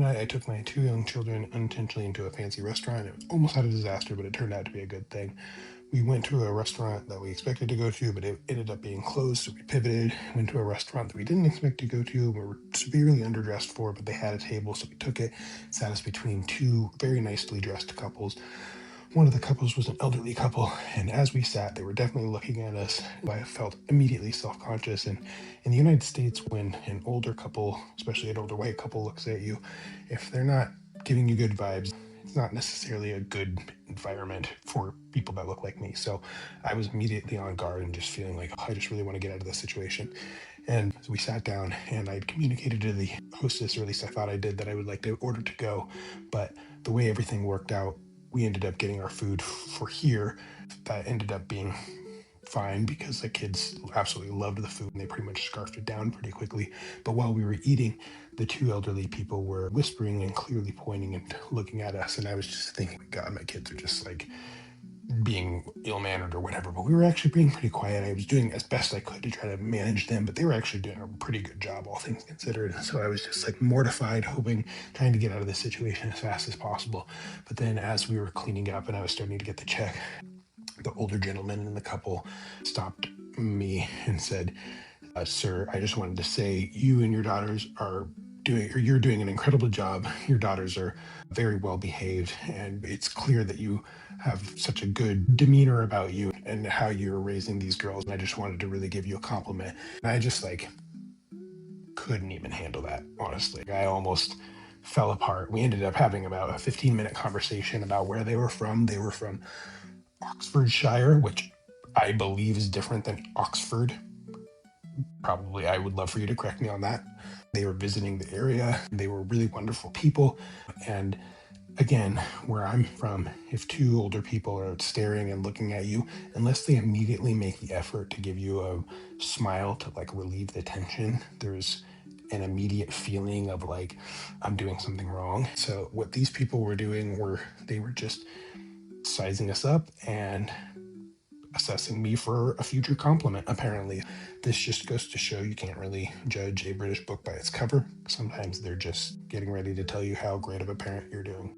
I took my two young children unintentionally into a fancy restaurant. It was almost had a disaster, but it turned out to be a good thing. We went to a restaurant that we expected to go to, but it ended up being closed. So we pivoted, went to a restaurant that we didn't expect to go to. We were severely underdressed for, but they had a table. So we took it, sat us between two very nicely dressed couples. One of the couples was an elderly couple, and as we sat, they were definitely looking at us. I felt immediately self conscious. And in the United States, when an older couple, especially an older white couple, looks at you, if they're not giving you good vibes, it's not necessarily a good environment for people that look like me. So I was immediately on guard and just feeling like, oh, I just really want to get out of this situation. And so we sat down and I communicated to the hostess, or at least I thought I did, that I would like to order to go. But the way everything worked out, we ended up getting our food for here. That ended up being fine because the kids absolutely loved the food and they pretty much scarfed it down pretty quickly. But while we were eating, the two elderly people were whispering and clearly pointing and looking at us. And I was just thinking, God, my kids are just like being ill-mannered or whatever, but we were actually being pretty quiet. I was doing as best I could to try to manage them, but they were actually doing a pretty good job, all things considered. So I was just like mortified, hoping, trying to get out of this situation as fast as possible. But then as we were cleaning up and I was starting to get the check, the older gentleman in the couple stopped me and said, sir, I just wanted to say you and your daughters are doing, or you're doing an incredible job. Your daughters are very well behaved, and it's clear that you have such a good demeanor about you and how you're raising these girls. And I just wanted to really give you a compliment. And I just like couldn't even handle that, honestly. I almost fell apart. We ended up having about a 15-minute conversation about where they were from. They were from Oxfordshire, which I believe is different than Oxford. Probably, I would love for you to correct me on that. They were visiting the area. They were really wonderful people. And again, where I'm from, if two older people are staring and looking at you, unless they immediately make the effort to give you a smile to like relieve the tension, there's an immediate feeling of like, I'm doing something wrong. So what these people were doing were they were just sizing us up and assessing me for a future compliment, apparently. This just goes to show you can't really judge a British book by its cover. Sometimes they're just getting ready to tell you how great of a parent you're doing.